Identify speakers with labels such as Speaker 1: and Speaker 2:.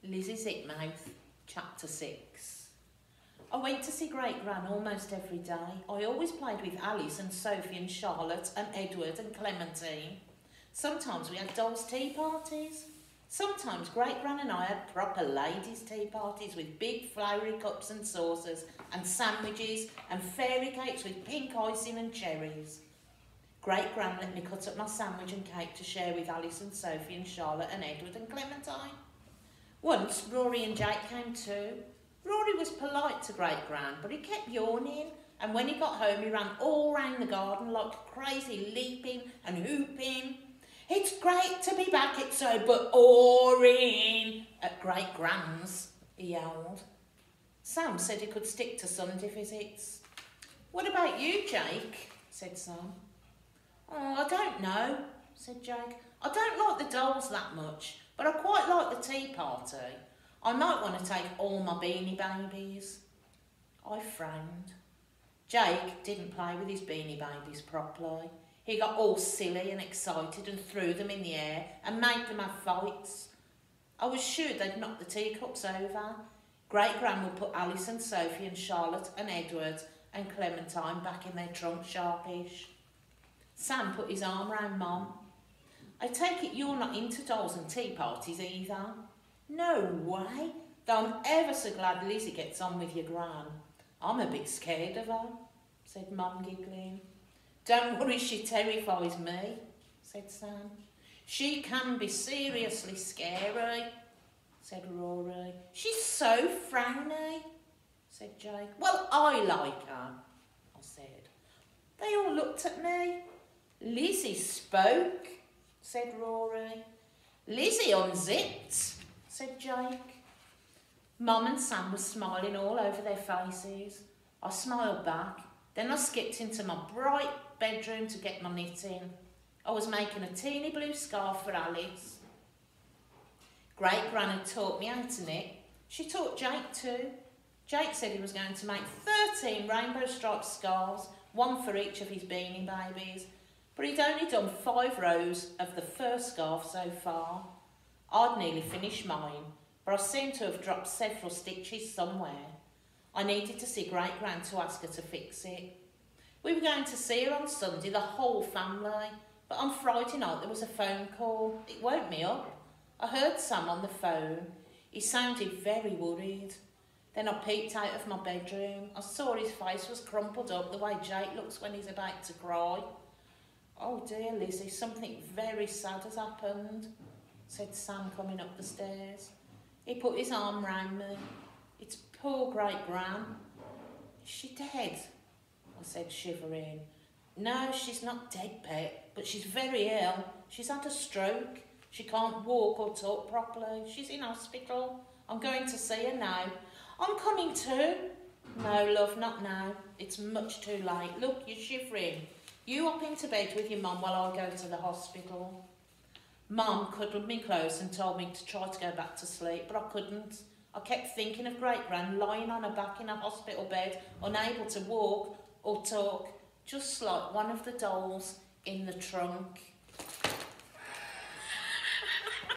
Speaker 1: Lizzie's Itmouth, Chapter 6. I went to see Great Gran almost every day. I always played with Alice and Sophie and Charlotte and Edward and Clementine. Sometimes we had dolls' tea parties. Sometimes Great Gran and I had proper ladies' tea parties with big flowery cups and saucers and sandwiches and fairy cakes with pink icing and cherries. Great Gran let me cut up my sandwich and cake to share with Alice and Sophie and Charlotte and Edward and Clementine. Once Rory and Jake came too. Rory was polite to Great Gran, but he kept yawning, and when he got home he ran all round the garden like crazy, leaping and hooping. "It's great to be back, it's so boring at Great Gran's," he yelled. Sam said he could stick to Sunday visits. "What about you, Jake?" said Sam. "Oh, I don't know," said Jake. "I don't like the dolls that much, but I quite like the tea party. I might want to take all my Beanie Babies." I frowned. Jake didn't play with his Beanie Babies properly. He got all silly and excited and threw them in the air and made them have fights. I was sure they'd knock the teacups over. Great Gran would put Alice and Sophie and Charlotte and Edward and Clementine back in their trunk sharpish. Sam put his arm round Mum. "I take it you're not into dolls and tea parties either?" "No way, though I'm ever so glad Lizzie gets on with your Gran. I'm a bit scared of her," said Mum, giggling. "Don't worry, she terrifies me," said Sam. "She can be seriously scary," said Rory. "She's so frowny," said Jake. "Well, I like her," I said. They all looked at me. "Lizzie spoke," said Rory. "Lizzie unzipped," said Jake. Mum and Sam were smiling all over their faces. I smiled back. Then I skipped into my bright bedroom to get my knitting. I was making a teeny blue scarf for Alice. Great Gran had taught me how to knit. She taught Jake too. Jake said he was going to make 13 rainbow striped scarves, one for each of his Beanie Babies, but he'd only done 5 rows of the first scarf so far. I'd nearly finished mine, but I seemed to have dropped several stitches somewhere. I needed to see Great Gran to ask her to fix it. We were going to see her on Sunday, the whole family, but on Friday night there was a phone call. It woke me up. I heard Sam on the phone. He sounded very worried. Then I peeked out of my bedroom. I saw his face was crumpled up the way Jake looks when he's about to cry. "Oh dear, Lizzie, something very sad has happened," said Sam coming up the stairs. He put his arm round me. "It's poor Great Gran." "Is she dead?" I said, shivering. "No, she's not dead, Pet, but she's very ill. She's had a stroke. She can't walk or talk properly. She's in hospital. I'm going to see her now." "I'm coming too." "No, love, not now. It's much too late. Look, you're shivering. You hop into bed with your mum while I go to the hospital." Mum cuddled me close and told me to try to go back to sleep, but I couldn't. I kept thinking of Great Gran lying on her back in a hospital bed, unable to walk or talk, just like one of the dolls in the trunk.